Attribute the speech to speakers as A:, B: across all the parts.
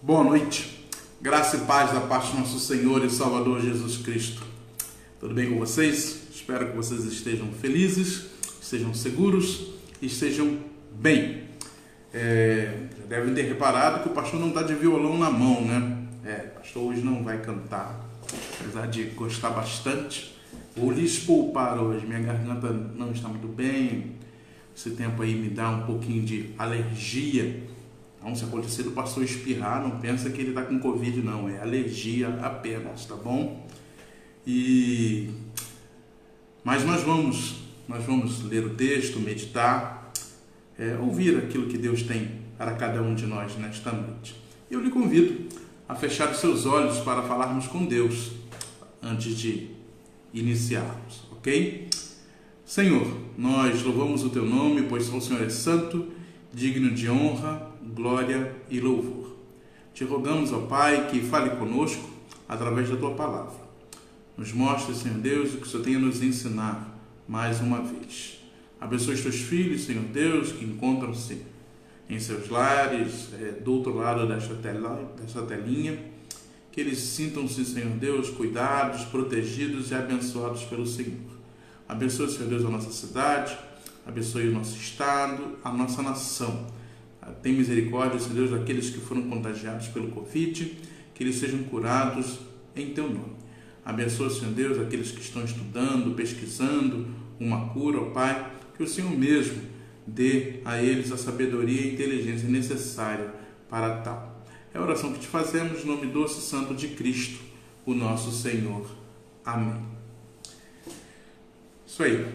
A: Boa noite, graça e paz da parte do nosso Senhor e Salvador Jesus Cristo. Tudo bem com vocês? Espero que vocês estejam felizes, estejam seguros e estejam bem. Já devem ter reparado que o pastor não está de violão na mão, né? O pastor hoje não vai cantar, apesar de gostar bastante. Vou lhes poupar hoje, minha garganta não está muito bem, esse tempo aí me dá um pouquinho de alergia. Então, se acontecer do pastor espirrar, não pensa que ele está com Covid, não. É alergia apenas, tá bom? Mas nós vamos ler o texto, meditar, ouvir aquilo que Deus tem para cada um de nós nesta noite. Eu lhe convido a fechar os seus olhos para falarmos com Deus antes de iniciarmos, ok? Senhor, nós louvamos o Teu nome, pois o Senhor é santo, digno de honra, glória e louvor. Te rogamos, ó Pai, que fale conosco através da Tua palavra. Nos mostre, Senhor Deus, o que o Senhor tem a nos ensinar mais uma vez. Abençoe os Teus filhos, Senhor Deus, que encontram-se em seus lares, do outro lado desta telinha, que eles sintam-se, Senhor Deus, cuidados, protegidos e abençoados pelo Senhor. Abençoe, Senhor Deus, a nossa cidade, abençoe o nosso estado, a nossa nação. Tem misericórdia, Senhor Deus, daqueles que foram contagiados pelo Covid, que eles sejam curados em Teu nome. Abençoa, Senhor Deus, aqueles que estão estudando, pesquisando uma cura, ó Pai, que o Senhor mesmo dê a eles a sabedoria e a inteligência necessária para tal. É a oração que te fazemos no nome doce e santo de Cristo, o nosso Senhor. Amém. Isso aí.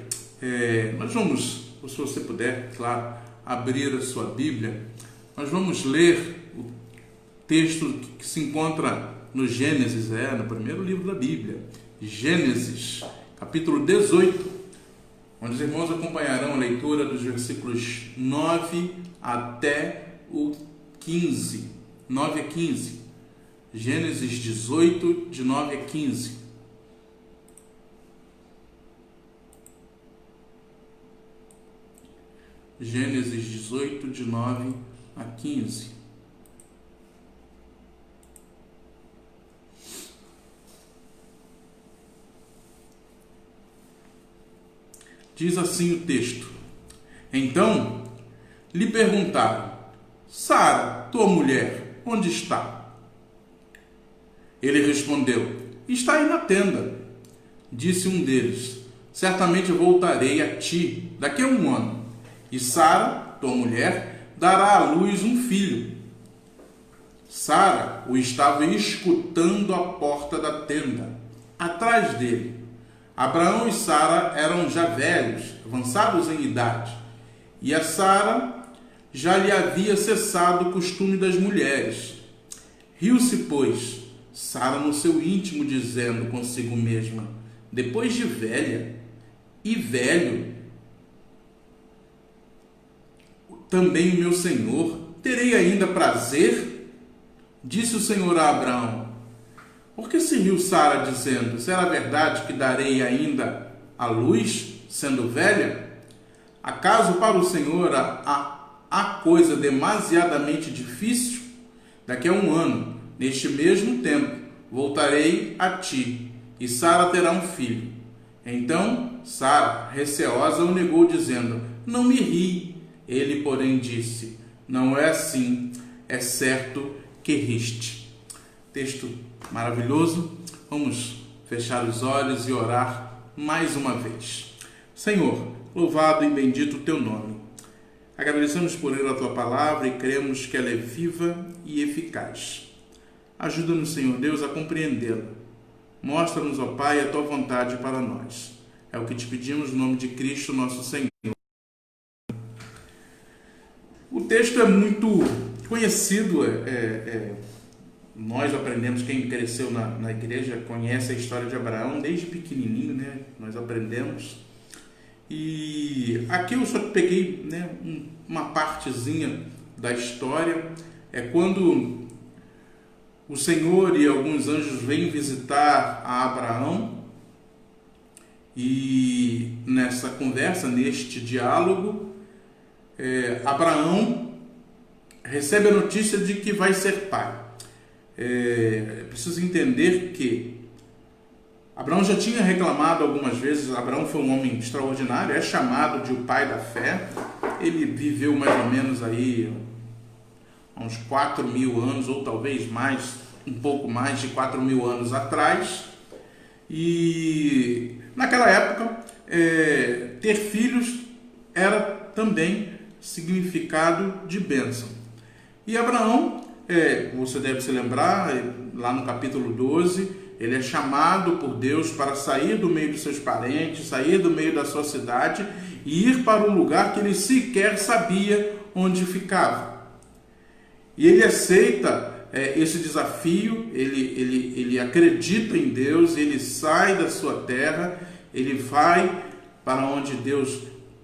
A: Nós vamos, se você puder, claro, abrir a sua Bíblia, nós vamos ler o texto que se encontra no Gênesis, no primeiro livro da Bíblia, Gênesis, capítulo 18, onde os irmãos acompanharão a leitura dos versículos 9 até o 15, 9 a 15, Gênesis 18, de 9 a 15. Gênesis 18, de 9 a 15. Diz assim o texto: Então lhe perguntaram: Sara, tua mulher, onde está? Ele respondeu: Está aí na tenda. Disse um deles: Certamente voltarei a ti daqui a um ano. E Sara, tua mulher, dará à luz um filho. Sara o estava escutando à porta da tenda, atrás dele. Abraão e Sara eram já velhos, avançados em idade, e a Sara já lhe havia cessado o costume das mulheres. Riu-se, pois, Sara no seu íntimo, dizendo consigo mesma: Depois de velha e velho, também o meu Senhor, terei ainda prazer? Disse o Senhor a Abraão: Por que se riu Sara, dizendo: Será verdade que darei ainda a luz, sendo velha? Acaso para o Senhor há coisa demasiadamente difícil? Daqui a um ano, neste mesmo tempo, voltarei a ti, e Sara terá um filho. Então Sara, receosa, o negou, dizendo: Não me ri. Ele, porém, disse: Não é assim, é certo que riste. Texto maravilhoso. Vamos fechar os olhos e orar mais uma vez. Senhor, louvado e bendito o Teu nome. Agradecemos por ler a Tua palavra e cremos que ela é viva e eficaz. Ajuda-nos, Senhor Deus, a compreendê-la. Mostra-nos, ó Pai, a Tua vontade para nós. É o que te pedimos no nome de Cristo, nosso Senhor. O texto é muito conhecido, nós aprendemos, quem cresceu na igreja conhece a história de Abraão desde pequenininho, né? Nós aprendemos. E aqui eu só peguei, né, uma partezinha da história, quando o Senhor e alguns anjos vêm visitar a Abraão, e nessa conversa, neste diálogo, Abraão recebe a notícia de que vai ser pai. é preciso entender que Abraão já tinha reclamado algumas vezes. Abraão foi um homem extraordinário, é chamado de o pai da fé. Ele viveu mais ou menos aí uns 4.000 anos, ou talvez mais, um pouco mais de 4.000 anos atrás. E naquela época, ter filhos era também significado de bênção. E Abraão, você deve se lembrar, lá no capítulo 12, ele é chamado por Deus para sair do meio dos seus parentes, sair do meio da sua cidade e ir para um lugar que ele sequer sabia onde ficava. E ele aceita esse desafio, ele acredita em Deus, ele sai da sua terra, ele vai para onde Deus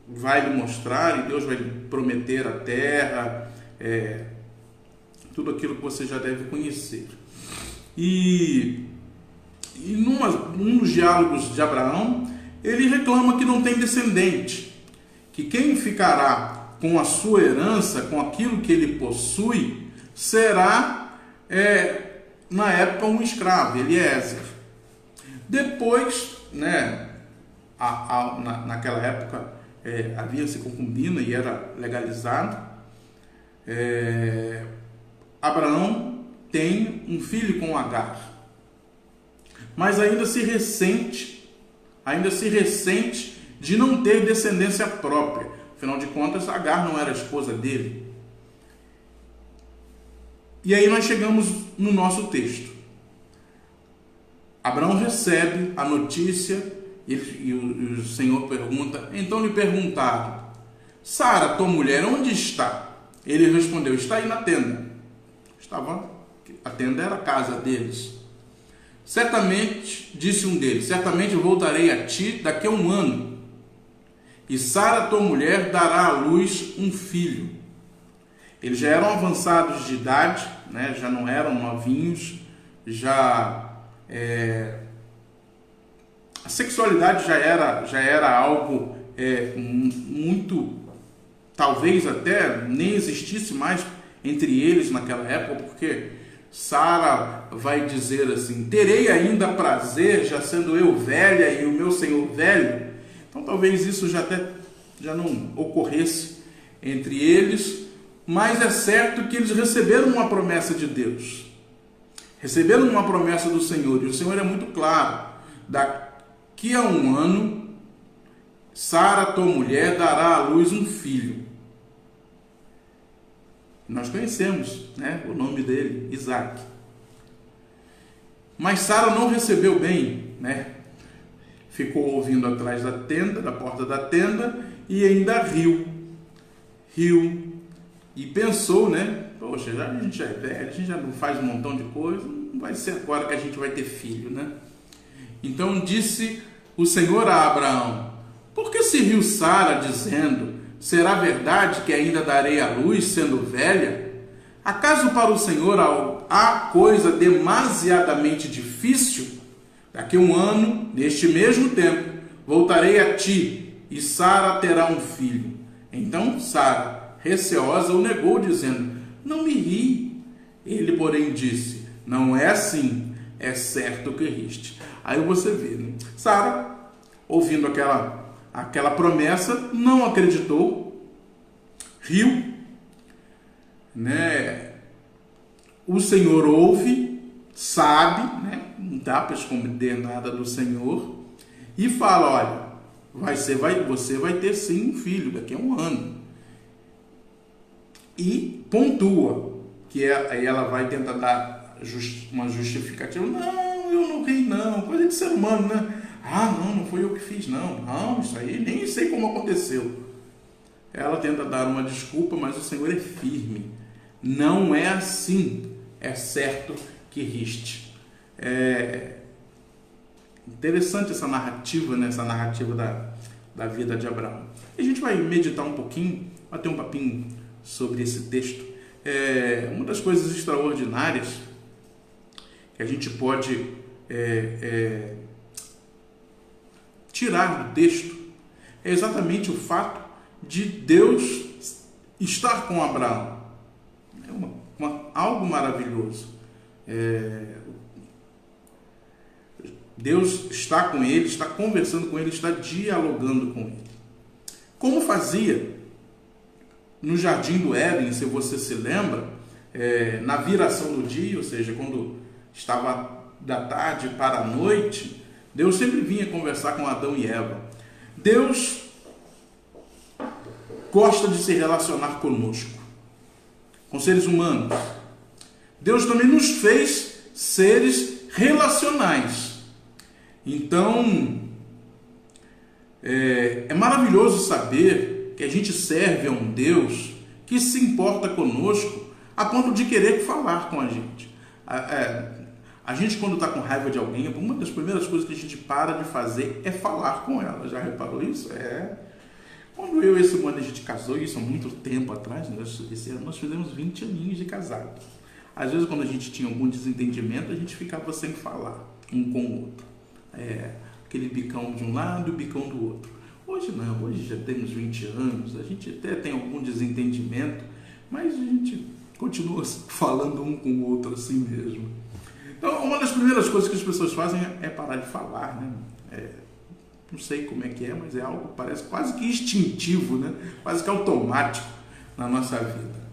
A: vai lhe mostrar, e Deus vai lhe prometer a terra, tudo aquilo que você já deve conhecer. E num dos diálogos de Abraão, ele reclama que não tem descendente, que quem ficará com a sua herança, com aquilo que ele possui, será, na época, um escravo, Eliezer. Depois, naquela época, havia-se concubina e era legalizado. Abraão tem um filho com Agar, mas ainda se ressente de não ter descendência própria. Afinal de contas, Agar não era a esposa dele. E aí nós chegamos no nosso texto. Abraão recebe a notícia e o Senhor pergunta. Então lhe perguntaram: Sara, tua mulher, onde está? Ele respondeu: está aí na tenda. A tenda era a casa deles. Certamente, disse um deles, certamente voltarei a ti daqui a 1 ano, e Sara, tua mulher, dará à luz um filho. Eles já eram avançados de idade, já não eram novinhos, a sexualidade já era algo muito, talvez até nem existisse mais entre eles naquela época, porque Sara vai dizer assim: terei ainda prazer, já sendo eu velha e o meu senhor velho? Então talvez isso já não ocorresse entre eles, mas é certo que eles receberam uma promessa de Deus, receberam uma promessa do Senhor, e o Senhor é muito claro: daqui a 1 ano, Sara, tua mulher, dará à luz um filho. Nós conhecemos, o nome dele, Isaac. Mas Sara não recebeu bem, Ficou ouvindo atrás da tenda, da porta da tenda, e ainda riu. E pensou, poxa, a gente já é velho, a gente já não faz um montão de coisa, não vai ser agora que a gente vai ter filho, Então disse o Senhor a Abraão: por que se riu Sara, dizendo: será verdade que ainda darei à luz, sendo velha? Acaso para o Senhor há coisa demasiadamente difícil? Daqui a 1 ano, neste mesmo tempo, voltarei a ti, e Sara terá um filho. Então Sara, receosa, o negou, dizendo: não me ri. Ele, porém, disse: não é assim, é certo que riste. Aí você vê, Sara, ouvindo aquela promessa, não acreditou, riu, O Senhor ouve, sabe, não dá para esconder nada do Senhor, e fala: olha, você vai ter sim um filho daqui a 1 ano. E pontua, que aí ela vai tentar dar uma justificativa: não, eu não ri não, coisa de ser humano, não foi eu que fiz, não, isso aí nem sei como aconteceu. Ela tenta dar uma desculpa, mas o Senhor é firme: não é assim, é certo que riste. Interessante essa narrativa, essa narrativa da vida de Abraão. E a gente vai meditar um pouquinho, bater um papinho sobre esse texto. Uma das coisas extraordinárias que a gente pode tirar do texto é exatamente o fato de Deus estar com Abraão. Algo maravilhoso. Deus está com ele, está conversando com ele, está dialogando com ele. Como fazia no Jardim do Éden, se você se lembra, na viração do dia, ou seja, quando estava da tarde para a noite, Deus sempre vinha conversar com Adão e Eva. Deus gosta de se relacionar conosco, com seres humanos. Deus também nos fez seres relacionais. Então, é maravilhoso saber que a gente serve a um Deus que se importa conosco a ponto de querer falar com a gente. A gente, quando está com raiva de alguém, uma das primeiras coisas que a gente para de fazer é falar com ela. Já reparou isso? Quando eu e a Simone a gente casou, isso há muito tempo atrás, esse ano nós fizemos 20 aninhos de casado. Às vezes, quando a gente tinha algum desentendimento, a gente ficava sem falar um com o outro. Aquele bicão de um lado e o bicão do outro. Hoje não, hoje já temos 20 anos, a gente até tem algum desentendimento, mas a gente continua falando um com o outro assim mesmo. Então, uma das primeiras coisas que as pessoas fazem é parar de falar, né? Não sei como é que mas é algo que parece quase que instintivo, né? Quase que automático na nossa vida.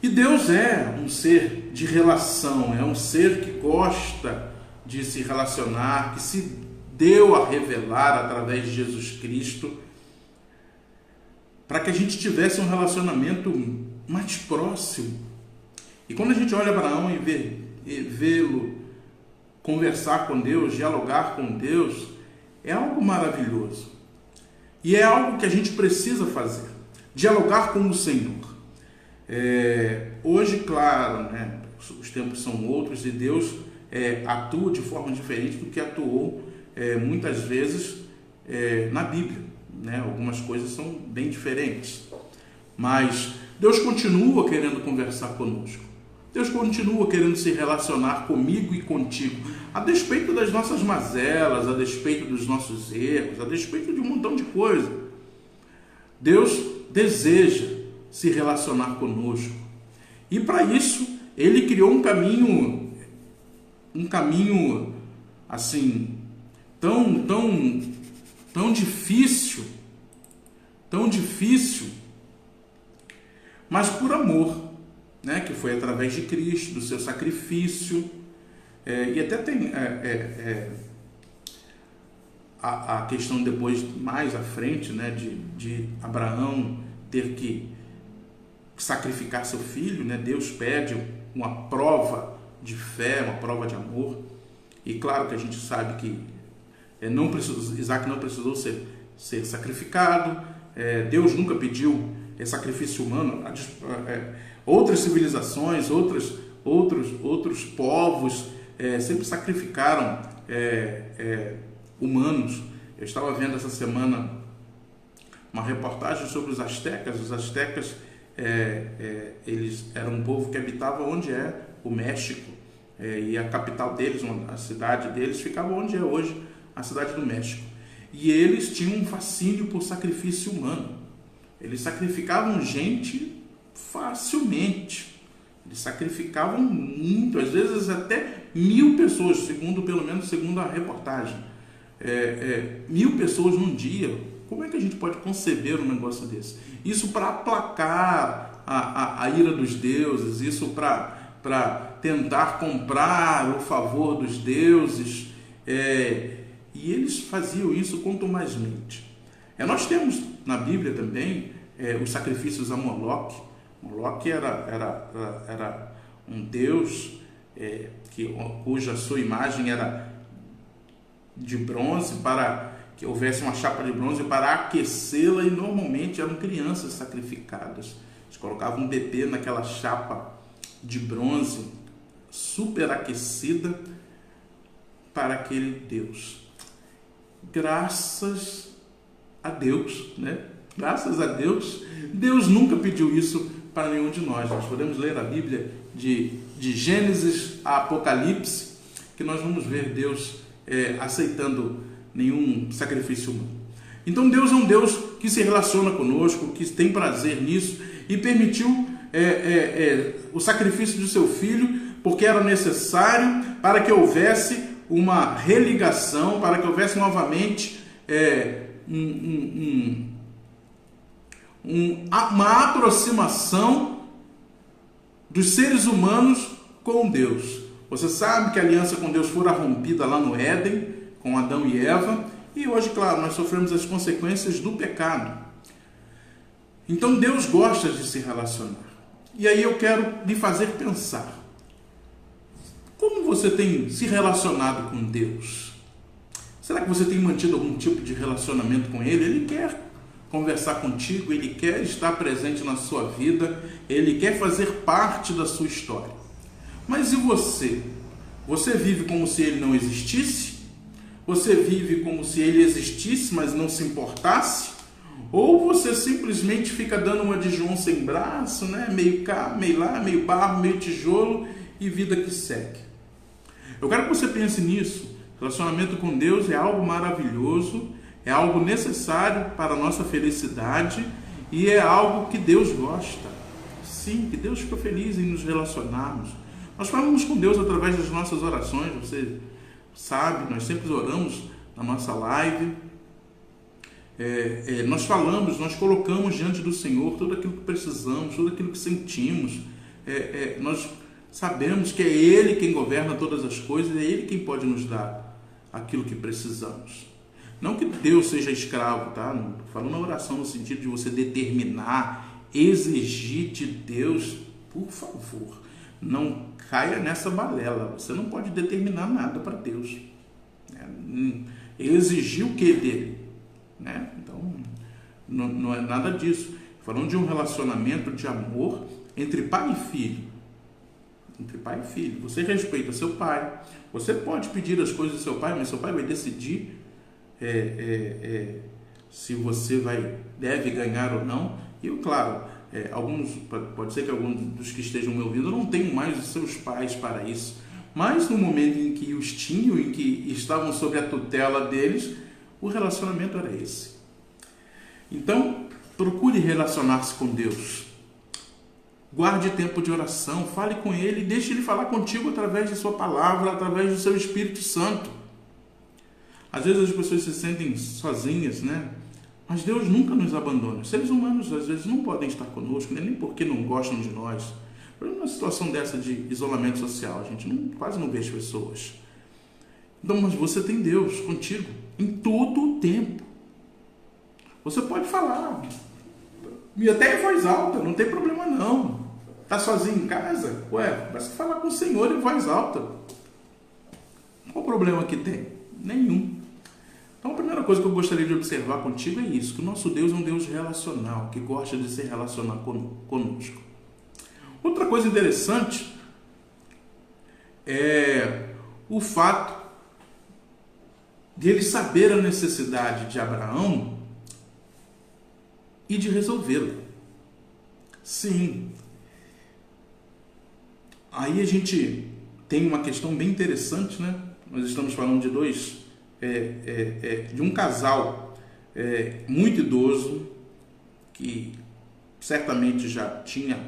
A: E Deus é um ser de relação, é um ser que gosta de se relacionar, que se deu a revelar através de Jesus Cristo, para que a gente tivesse um relacionamento mais próximo. E quando a gente olha para Abraão e vê-lo conversar com Deus, dialogar com Deus, é algo maravilhoso. E é algo que a gente precisa fazer, dialogar com o Senhor. Hoje, claro, né, os tempos são outros e Deus atua de forma diferente do que atuou muitas vezes na Bíblia, né? Algumas coisas são bem diferentes, mas Deus continua querendo conversar conosco. Deus continua querendo se relacionar comigo e contigo, a despeito das nossas mazelas, a despeito dos nossos erros, a despeito de um montão de coisa. Deus deseja se relacionar conosco. E para isso, Ele criou um caminho assim, tão difícil, mas por amor, né? Que foi através de Cristo, do seu sacrifício. E até tem a questão depois, mais à frente, né? de Abraão ter que sacrificar seu filho, né? Deus pede uma prova de fé, uma prova de amor. E claro que a gente sabe que Isaac não precisou ser sacrificado. Deus nunca pediu sacrifício humano. Outras civilizações, outros povos sempre sacrificaram humanos. Eu estava vendo essa semana uma reportagem sobre os astecas. Os astecas eles eram um povo que habitava onde é o México, e a capital deles, a cidade deles, ficava onde é hoje a cidade do México. E eles tinham um fascínio por sacrifício humano. Eles sacrificavam gente facilmente. Eles sacrificavam muito, às vezes até 1000 pessoas, segundo a reportagem. 1000 pessoas num dia. Como é que a gente pode conceber um negócio desse? Isso para aplacar a ira dos deuses, isso para tentar comprar o favor dos deuses. E eles faziam isso contumazmente. Nós temos na Bíblia também os sacrifícios a Moloque. Moloque era um deus cuja sua imagem era de bronze, para que houvesse uma chapa de bronze para aquecê-la, e normalmente eram crianças sacrificadas. Eles colocavam um bebê naquela chapa de bronze superaquecida para aquele deus. Graças a Deus, né? Graças a Deus, Deus nunca pediu isso para nenhum de nós. Nós podemos ler a Bíblia de Gênesis a Apocalipse, que nós vamos ver Deus aceitando nenhum sacrifício humano. Então Deus é um Deus que se relaciona conosco, que tem prazer nisso, e permitiu o sacrifício do seu filho porque era necessário para que houvesse uma religação, para que houvesse novamente uma aproximação dos seres humanos com Deus. Você sabe que a aliança com Deus fora rompida lá no Éden, com Adão e Eva, e hoje, claro, nós sofremos as consequências do pecado. Então Deus gosta de se relacionar. E aí eu quero lhe fazer pensar. Como você tem se relacionado com Deus? Será que você tem mantido algum tipo de relacionamento com Ele? Ele quer conversar contigo, Ele quer estar presente na sua vida, Ele quer fazer parte da sua história. Mas e você? Você vive como se Ele não existisse? Você vive como se Ele existisse, mas não se importasse? Ou você simplesmente fica dando uma de João sem braço, né? Meio cá, meio lá, meio barro, meio tijolo e vida que segue. Eu quero que você pense nisso. Relacionamento com Deus é algo maravilhoso, é algo necessário para a nossa felicidade e é algo que Deus gosta. Sim, que Deus fica feliz em nos relacionarmos. Nós falamos com Deus através das nossas orações, você sabe, nós sempre oramos na nossa live. Nós falamos, nós colocamos diante do Senhor tudo aquilo que precisamos, tudo aquilo que sentimos. Nós sabemos que é Ele quem governa todas as coisas, é Ele quem pode nos dar aquilo que precisamos. Não que Deus seja escravo, tá? Não estou falando na oração no sentido de você determinar, exigir de Deus, por favor, não caia nessa balela. Você não pode determinar nada para Deus. Exigir o que dele? Então, não é nada disso. Falando de um relacionamento de amor entre pai e filho. Entre pai e filho. Você respeita seu pai. Você pode pedir as coisas do seu pai, mas seu pai vai decidir se você deve ganhar ou não. E claro, pode ser que alguns dos que estejam me ouvindo não tenham mais os seus pais para isso. Mas no momento em que os tinham, em que estavam sob a tutela deles, o relacionamento era esse. Então, procure relacionar-se com Deus. Guarde tempo de oração, fale com Ele, deixe Ele falar contigo através de sua palavra, através do seu Espírito Santo. Às vezes as pessoas se sentem sozinhas, né? Mas Deus nunca nos abandona. Os seres humanos às vezes não podem estar conosco, nem porque não gostam de nós. Numa situação dessa de isolamento social, a gente quase não vê as pessoas. Então, mas você tem Deus contigo em todo o tempo. Você pode falar, e até em voz alta, não tem problema não. Está sozinho em casa? Vai falar com o Senhor em voz alta. Qual o problema que tem? Nenhum. Então a primeira coisa que eu gostaria de observar contigo é isso, que o nosso Deus é um Deus relacional, que gosta de se relacionar conosco. Outra coisa interessante é o fato de ele saber a necessidade de Abraão e de resolvê-la. Sim. Aí a gente tem uma questão bem interessante, né? Nós estamos falando de um casal muito idoso, que certamente já tinha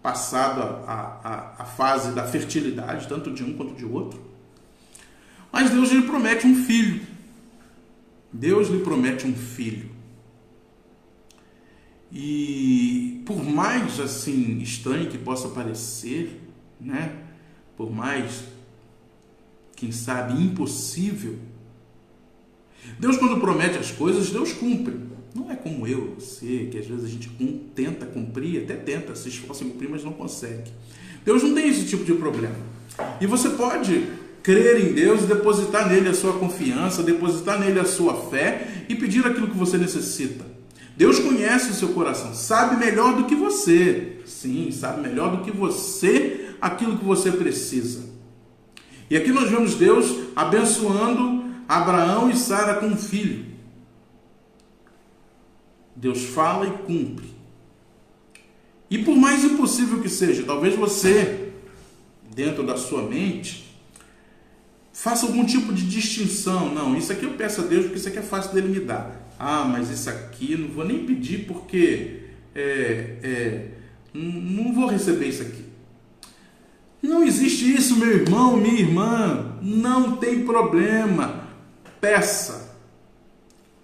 A: passado a fase da fertilidade, tanto de um quanto de outro. Mas Deus lhe promete um filho. Deus lhe promete um filho. E por mais assim estranho que possa parecer, né? Por mais, quem sabe, impossível, Deus, quando promete as coisas, Deus cumpre. Não é como eu, você, que às vezes a gente tenta cumprir, até tenta, se esforça em cumprir, mas não consegue. Deus não tem esse tipo de problema. E você pode crer em Deus, depositar nele a sua confiança, depositar nele a sua fé e pedir aquilo que você necessita. Deus conhece o seu coração, sabe melhor do que você. Sim, sabe melhor do que você aquilo que você precisa. E aqui nós vemos Deus abençoando Abraão e Sara com um filho. Deus fala e cumpre. E por mais impossível que seja, talvez você, dentro da sua mente, faça algum tipo de distinção. Não, isso aqui eu peço a Deus porque isso aqui é fácil dele me dar. Ah, mas isso aqui eu não vou nem pedir porque não vou receber isso aqui. Não existe isso, meu irmão, minha irmã. Não tem problema. Peça.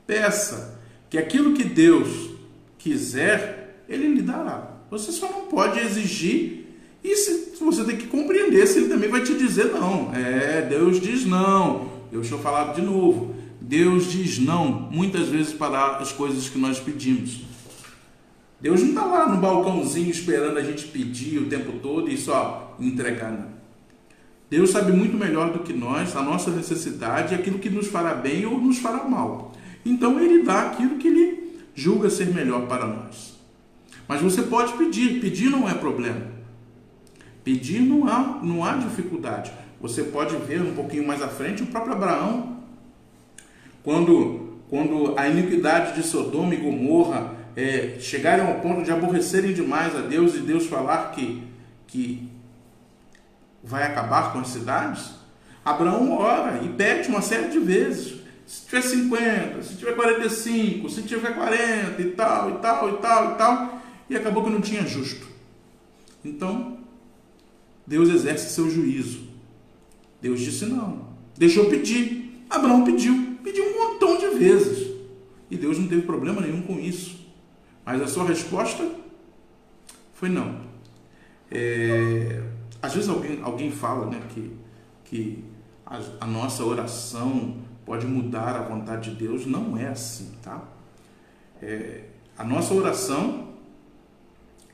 A: Peça. Que aquilo que Deus quiser, Ele lhe dará. Você só não pode exigir. E se você tem que compreender se Ele também vai te dizer não. Deus diz não. Deixa eu falar de novo. Deus diz não, muitas vezes, para as coisas que nós pedimos. Deus não está lá no balcãozinho esperando a gente pedir o tempo todo e só entregar, não. Deus sabe muito melhor do que nós, a nossa necessidade, aquilo que nos fará bem ou nos fará mal. Então Ele dá aquilo que Ele julga ser melhor para nós. Mas você pode pedir, pedir não é problema. Pedir não há dificuldade. Você pode ver um pouquinho mais à frente o próprio Abraão, quando a iniquidade de Sodoma e Gomorra chegarem ao ponto de aborrecerem demais a Deus e Deus falar que vai acabar com as cidades, Abraão ora e pede uma série de vezes. Se tiver 50, se tiver 45, se tiver 40 e tal, e tal, e tal, e tal. E acabou que não tinha justo. Então, Deus exerce seu juízo. Deus disse não. Deixou pedir. Abraão pediu um montão de vezes. E Deus não teve problema nenhum com isso. Mas a sua resposta foi não. Às vezes alguém fala, né, que a nossa oração pode mudar a vontade de Deus. Não é assim, tá? A nossa oração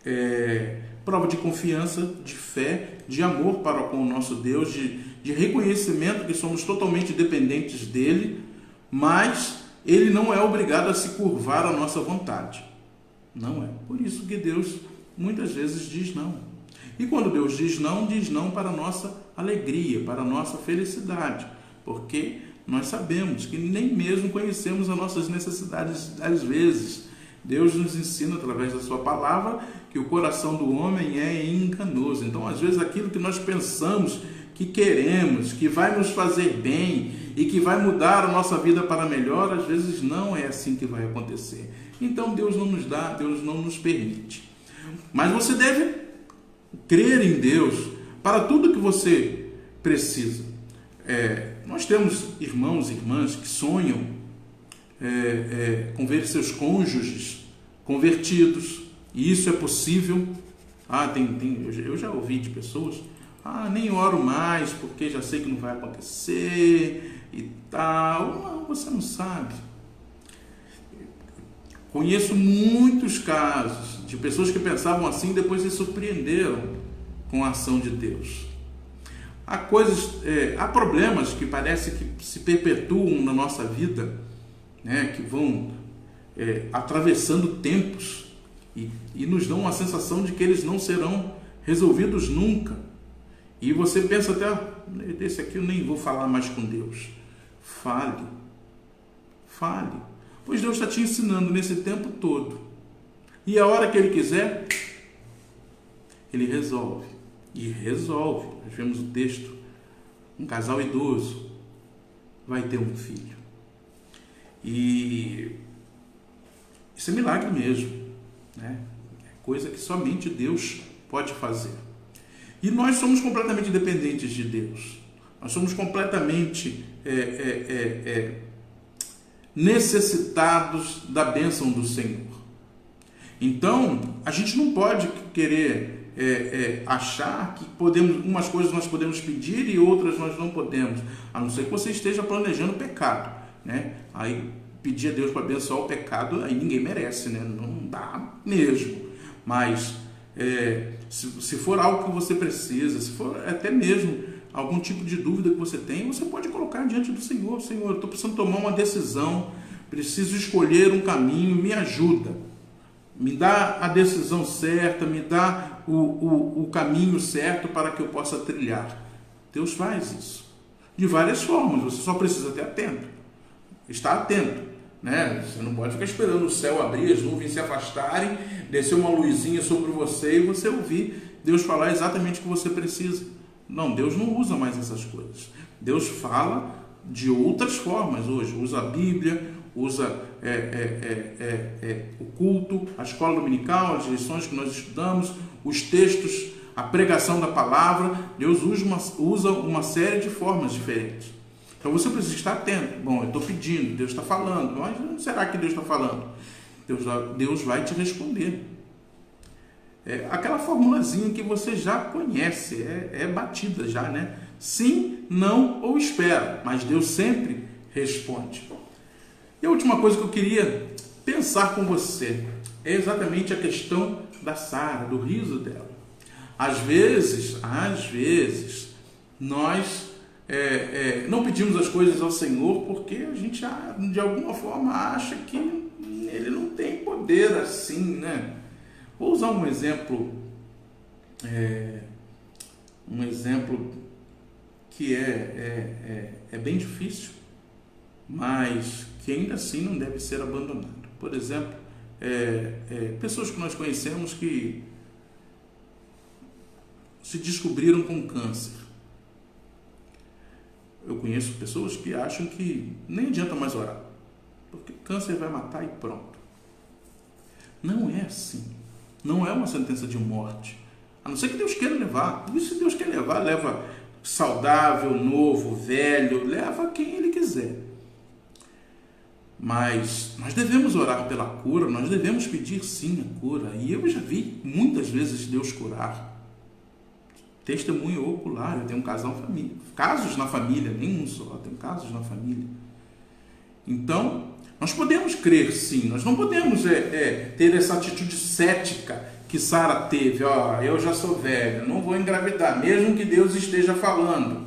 A: é prova de confiança, de fé, de amor para com o nosso Deus, de reconhecimento que somos totalmente dependentes dEle, mas Ele não é obrigado a se curvar à nossa vontade. Não é. Por isso que Deus muitas vezes diz não. E quando Deus diz não para a nossa alegria, para a nossa felicidade, porque nós sabemos que nem mesmo conhecemos as nossas necessidades às vezes. Deus nos ensina através da sua palavra que o coração do homem é enganoso. Então, às vezes, aquilo que nós pensamos, que queremos, que vai nos fazer bem e que vai mudar a nossa vida para melhor, às vezes não é assim que vai acontecer. Então, Deus não nos dá, Deus não nos permite. Mas você deve crer em Deus para tudo que você precisa. Nós temos irmãos e irmãs que sonham com ver seus cônjuges convertidos, e isso é possível. Eu já ouvi de pessoas, nem oro mais porque já sei que não vai acontecer e tal. Não, você não sabe. Conheço muitos casos de pessoas que pensavam assim e depois se surpreenderam com a ação de Deus. Há problemas que parece que se perpetuam na nossa vida, né, que vão atravessando tempos e nos dão a sensação de que eles não serão resolvidos nunca. E você pensa até, desse aqui eu nem vou falar mais com Deus. Fale. Pois Deus está te ensinando nesse tempo todo. E a hora que Ele quiser, Ele resolve. E resolve. Nós vemos o texto. Um casal idoso vai ter um filho. E isso é milagre mesmo, né? É coisa que somente Deus pode fazer. E nós somos completamente dependentes de Deus. Nós somos completamente necessitados da bênção do Senhor. Então, a gente não pode querer achar que umas coisas nós podemos pedir e outras nós não podemos, a não ser que você esteja planejando pecado, né? Aí pedir a Deus para abençoar o pecado, aí ninguém merece, né? Não dá mesmo. Mas se for algo que você precisa, se for até mesmo algum tipo de dúvida que você tem, você pode colocar diante do Senhor. Senhor, eu estou precisando tomar uma decisão, preciso escolher um caminho, me ajuda, me dá a decisão certa, me dá o caminho certo para que eu possa trilhar. Deus faz isso de várias formas, você só precisa estar atento, estar atento, né? Você não pode ficar esperando o céu abrir, as nuvens se afastarem, descer uma luzinha sobre você e você ouvir Deus falar exatamente o que você precisa. Não, Deus não usa mais essas coisas. Deus fala de outras formas hoje, usa a Bíblia, usa o culto, a escola dominical, as lições que nós estudamos, os textos a pregação da palavra, Deus usa uma série de formas diferentes. Então você precisa estar atento. Bom, eu estou pedindo, Deus está falando, mas não será que Deus está falando? Deus vai te responder. É aquela formulazinha que você já conhece, é batida já, né? Sim, não ou espera, mas Deus sempre responde. E a última coisa que eu queria pensar com você é exatamente a questão da Sara, do riso dela. Às vezes, nós não pedimos as coisas ao Senhor porque a gente, de alguma forma, acha que Ele não tem poder assim, né? Vou usar um exemplo que é bem difícil, mas que ainda assim não deve ser abandonado. Por exemplo, pessoas que nós conhecemos que se descobriram com câncer. Eu conheço pessoas que acham que nem adianta mais orar, porque câncer vai matar e pronto. Não é assim. Não é uma sentença de morte. A não ser que Deus queira levar. E se Deus quer levar, leva saudável, novo, velho, leva quem Ele quiser. Mas nós devemos orar pela cura, nós devemos pedir sim a cura. E eu já vi muitas vezes Deus curar. Testemunho ocular, eu tenho casos na família, nem um só, tenho casos na família. Então, nós podemos crer sim, nós não podemos ter essa atitude cética que Sara teve. Eu já sou velho, não vou engravidar, mesmo que Deus esteja falando.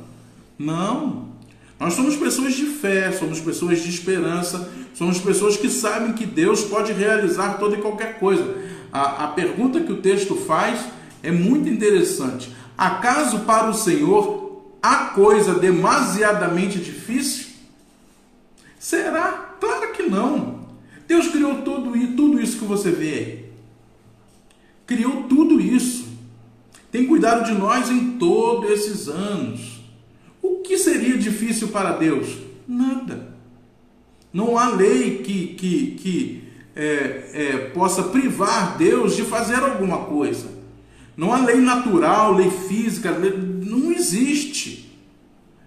A: Não, nós somos pessoas de fé, somos pessoas de esperança, somos pessoas que sabem que Deus pode realizar toda e qualquer coisa. A pergunta que o texto faz é muito interessante. Acaso para o Senhor há coisa demasiadamente difícil? Será? Claro que não. Deus criou tudo isso que você vê aí. Criou tudo isso. Tem cuidado de nós em todos esses anos. O que seria difícil para Deus? Nada. Não há lei que possa privar Deus de fazer alguma coisa. Não há lei natural, lei física, não existe.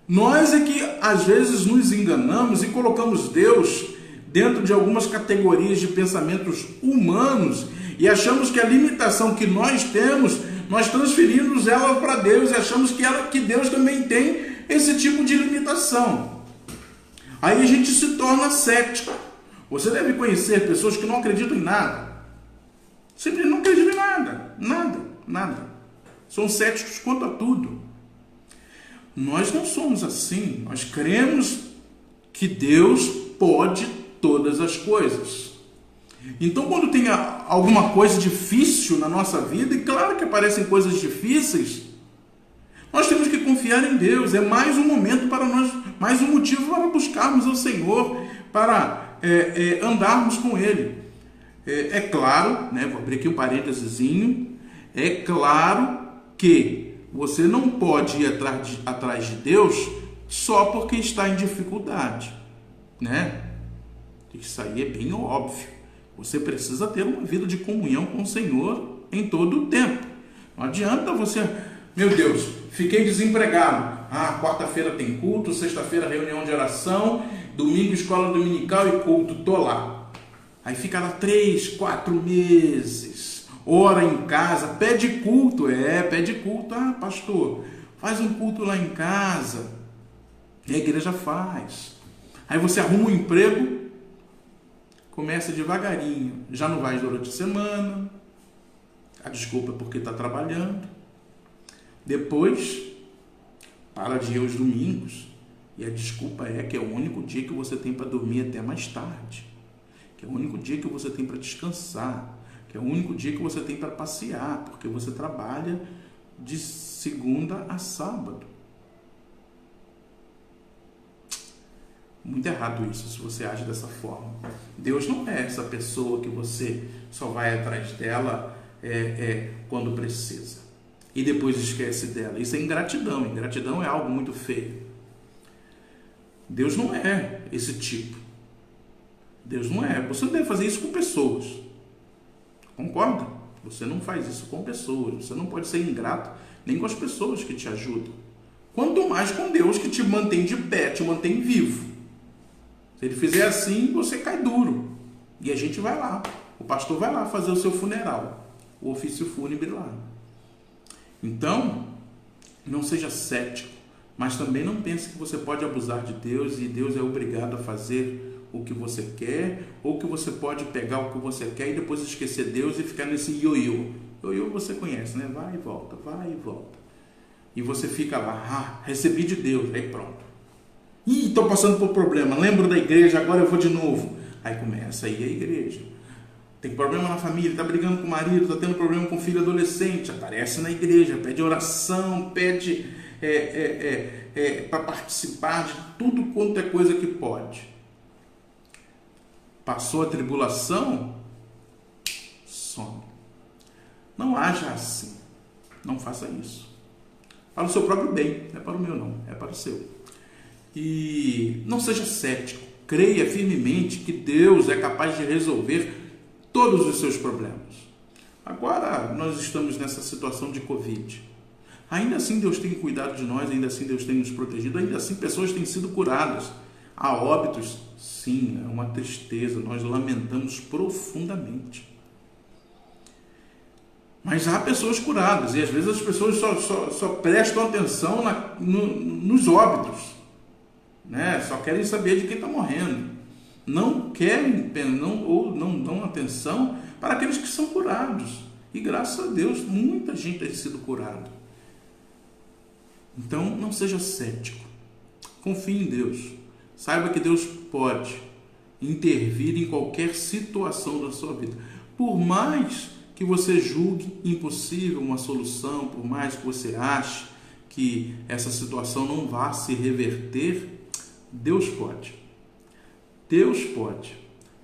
A: Nós é que às vezes nos enganamos e colocamos Deus dentro de algumas categorias de pensamentos humanos e achamos que a limitação que nós temos, nós transferimos ela para Deus e achamos que Deus também tem esse tipo de limitação. Aí a gente se torna cético. Você deve conhecer pessoas que não acreditam em nada. Simplesmente não acreditam em nada. Nada. São céticos quanto a tudo. Nós não somos assim. Nós cremos que Deus pode todas as coisas. Então, quando tem alguma coisa difícil na nossa vida, e claro que aparecem coisas difíceis, nós temos que confiar em Deus. É mais um momento para nós, mais um motivo para buscarmos ao Senhor, para andarmos com Ele. É claro, né, vou abrir aqui um parêntesezinho, é claro que você não pode ir atrás de Deus só porque está em dificuldade, né? Isso aí é bem óbvio. Você precisa ter uma vida de comunhão com o Senhor em todo o tempo. Não adianta você, meu Deus, fiquei desempregado. Quarta-feira tem culto, sexta-feira reunião de oração, domingo escola dominical e culto, tô lá. Aí fica lá 3, 4 meses. Ora em casa, pede culto, pede culto. Pastor, faz um culto lá em casa. E a igreja faz. Aí você arruma um emprego, começa devagarinho. Já não vai durante a semana. A desculpa é porque está trabalhando. Depois, para de ir aos domingos. E a desculpa é que é o único dia que você tem para dormir até mais tarde. Que é o único dia que você tem para descansar. Que é o único dia que você tem para passear, porque você trabalha de segunda a sábado. Muito errado isso, se você age dessa forma. Deus não é essa pessoa que você só vai atrás dela quando precisa. E depois esquece dela. Isso é ingratidão. Ingratidão é algo muito feio. Deus não é esse tipo. Deus não é. Você não deve fazer isso com pessoas. Concorda? Você não faz isso com pessoas. Você não pode ser ingrato nem com as pessoas que te ajudam. Quanto mais com Deus, que te mantém de pé, te mantém vivo. Se ele fizer assim, você cai duro. E a gente vai lá. O pastor vai lá fazer o seu funeral. O ofício fúnebre lá. Então, não seja cético. Mas também não pense que você pode abusar de Deus e Deus é obrigado a fazer o que você quer, ou que você pode pegar o que você quer e depois esquecer Deus e ficar nesse ioiô. Ioiô você conhece, né? Vai e volta, vai e volta. E você fica lá, recebi de Deus, aí pronto. Ih, estou passando por problema, lembro da igreja, agora eu vou de novo. Aí começa a ir à igreja. Tem problema na família, está brigando com o marido, está tendo problema com o filho adolescente, aparece na igreja, pede oração, pede para participar de tudo quanto é coisa que pode. Passou a tribulação, some. Não haja assim, não faça isso. Para o seu próprio bem, não é para o meu não, é para o seu. E não seja cético, creia firmemente que Deus é capaz de resolver todos os seus problemas. Agora nós estamos nessa situação de Covid. Ainda assim Deus tem cuidado de nós, ainda assim Deus tem nos protegido, ainda assim pessoas têm sido curadas. Há óbitos? Sim, é uma tristeza, nós lamentamos profundamente. Mas há pessoas curadas e às vezes as pessoas só prestam atenção nos óbitos, né? Só querem saber de quem está morrendo. Não querem ou não dão atenção para aqueles que são curados. E graças a Deus, muita gente tem sido curada. Então, não seja cético. Confie em Deus. Saiba que Deus pode intervir em qualquer situação da sua vida. Por mais que você julgue impossível uma solução, por mais que você ache que essa situação não vá se reverter, Deus pode. Deus pode.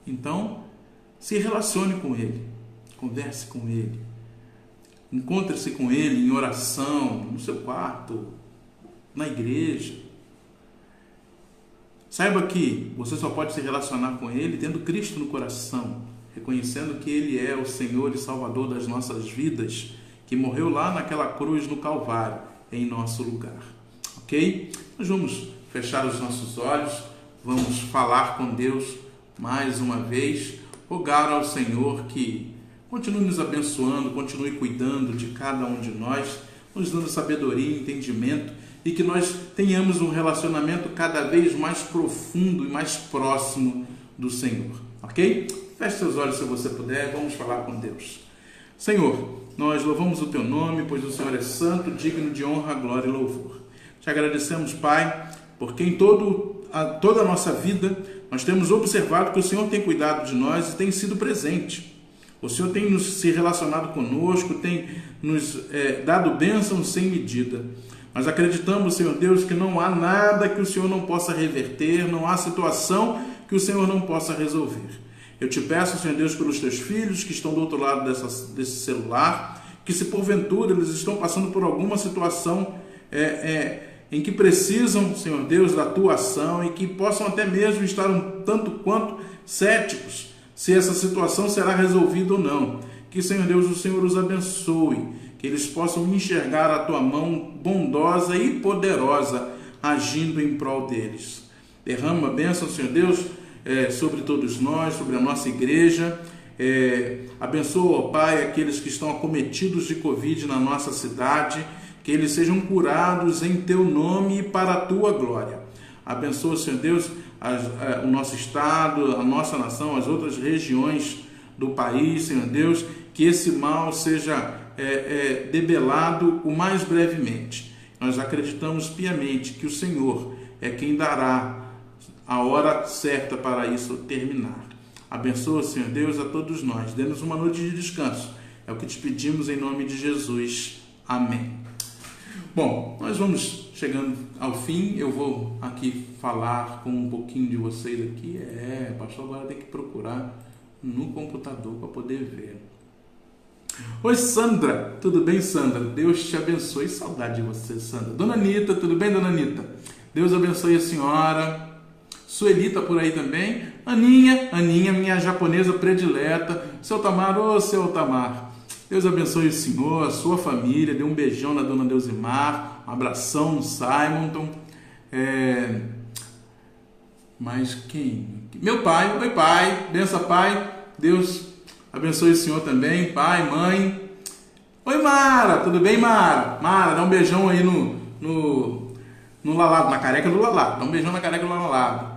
A: Então, se relacione com Ele, converse com Ele, encontre-se com Ele em oração, no seu quarto, na igreja. Saiba que você só pode se relacionar com Ele tendo Cristo no coração, reconhecendo que Ele é o Senhor e Salvador das nossas vidas, que morreu lá naquela cruz no Calvário, em nosso lugar. Ok? Nós vamos fechar os nossos olhos, vamos falar com Deus mais uma vez, rogar ao Senhor que continue nos abençoando, continue cuidando de cada um de nós, nos dando sabedoria e entendimento, e que nós tenhamos um relacionamento cada vez mais profundo e mais próximo do Senhor. Ok? Feche seus olhos se você puder, vamos falar com Deus. Senhor, nós louvamos o Teu nome, pois o Senhor é santo, digno de honra, glória e louvor. Te agradecemos, Pai, porque em toda a nossa vida nós temos observado que o Senhor tem cuidado de nós e tem sido presente. O Senhor tem se relacionado conosco, tem nos dado bênçãos sem medida. Nós acreditamos, Senhor Deus, que não há nada que o Senhor não possa reverter, não há situação que o Senhor não possa resolver. Eu te peço, Senhor Deus, pelos teus filhos que estão do outro lado desse celular, que se porventura eles estão passando por alguma situação em que precisam, Senhor Deus, da tua ação e que possam até mesmo estar um tanto quanto céticos se essa situação será resolvida ou não. Que, Senhor Deus, o Senhor os abençoe, que eles possam enxergar a tua mão bondosa e poderosa agindo em prol deles. Derrama a bênção, Senhor Deus, sobre todos nós, sobre a nossa igreja. Abençoa, ó Pai, aqueles que estão acometidos de Covid na nossa cidade, que eles sejam curados em Teu nome e para a Tua glória. Abençoa, Senhor Deus, o nosso estado, a nossa nação, as outras regiões do país, Senhor Deus, que esse mal seja debelado o mais brevemente. Nós acreditamos piamente que o Senhor é quem dará a hora certa para isso terminar. Abençoa, Senhor Deus, a todos nós. Dê-nos uma noite de descanso. É o que te pedimos em nome de Jesus. Amém. Bom, nós vamos chegando ao fim. Eu vou aqui falar com um pouquinho de vocês aqui. Pastor, agora tem que procurar no computador para poder ver. Oi, Sandra. Tudo bem, Sandra? Deus te abençoe. Saudade de você, Sandra. Dona Anitta, tudo bem, Dona Anitta? Deus abençoe a senhora. Sueli está por aí também. Aninha, minha japonesa predileta. Seu Tamar, seu Tamar. Deus abençoe o senhor, a sua família. Dê um beijão na dona Deusimar, um abração no Simonton. Mas quem? Meu pai. Oi, pai. Benção, pai. Deus abençoe o senhor também, pai, mãe. Oi, Mara. Tudo bem, Mara? Mara, dá um beijão aí no Lalado, na careca do Lalado. Dá um beijão na careca do Lalado.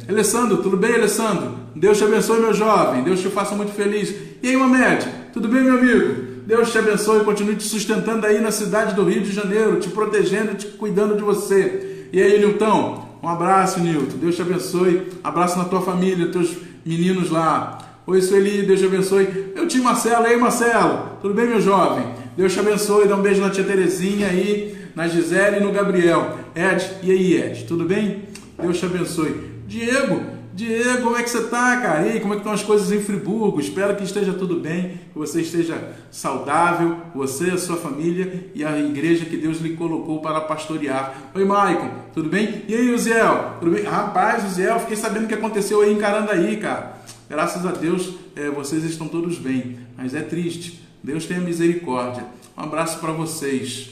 A: Alessandro, tudo bem, Alessandro? Deus te abençoe, meu jovem. Deus te faça muito feliz. E aí, Mamed? Tudo bem, meu amigo? Deus te abençoe e continue te sustentando aí na cidade do Rio de Janeiro, te protegendo e te cuidando de você. E aí, Nilton? Um abraço, Nilton. Deus te abençoe. Abraço na tua família, teus meninos lá. Oi, Sueli. Deus te abençoe. Meu tio Marcelo. E aí, Marcelo? Tudo bem, meu jovem? Deus te abençoe. Dá um beijo na tia Terezinha aí, na Gisele e no Gabriel. Ed. E aí, Ed? Tudo bem? Deus te abençoe. Diego, como é que você tá, cara? E aí, como é que estão as coisas em Friburgo? Espero que esteja tudo bem, que você esteja saudável, você, a sua família e a igreja que Deus lhe colocou para pastorear. Oi, Maicon, tudo bem? E aí, Uziel? Tudo bem? Rapaz, Uziel, fiquei sabendo o que aconteceu aí em Carandaí, cara. Graças a Deus, vocês estão todos bem, mas é triste. Deus tenha misericórdia. Um abraço para vocês.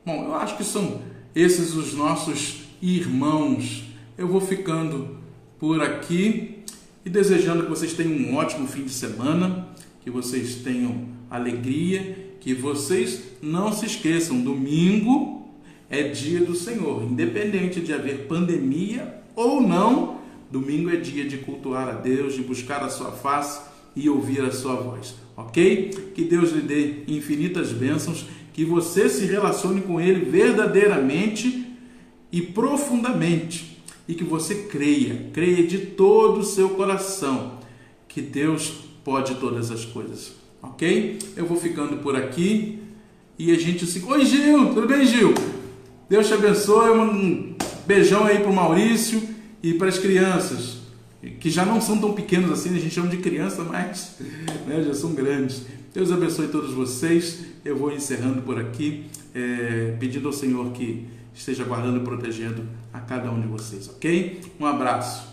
A: Bom, eu acho que são esses os nossos irmãos. Eu vou ficando por aqui e desejando que vocês tenham um ótimo fim de semana, que vocês tenham alegria, que vocês não se esqueçam, domingo é dia do Senhor, independente de haver pandemia ou não, domingo é dia de cultuar a Deus, de buscar a sua face e ouvir a sua voz, ok? Que Deus lhe dê infinitas bênçãos, que você se relacione com Ele verdadeiramente e profundamente, e que você creia de todo o seu coração, que Deus pode todas as coisas, ok? Eu vou ficando por aqui, e a gente se... Oi, Gil, tudo bem, Gil? Deus te abençoe, um beijão aí para o Maurício e para as crianças, que já não são tão pequenos assim, a gente chama de criança, mas já são grandes. Deus abençoe todos vocês. Eu vou encerrando por aqui, pedindo ao Senhor que esteja guardando e protegendo a cada um de vocês, ok? Um abraço.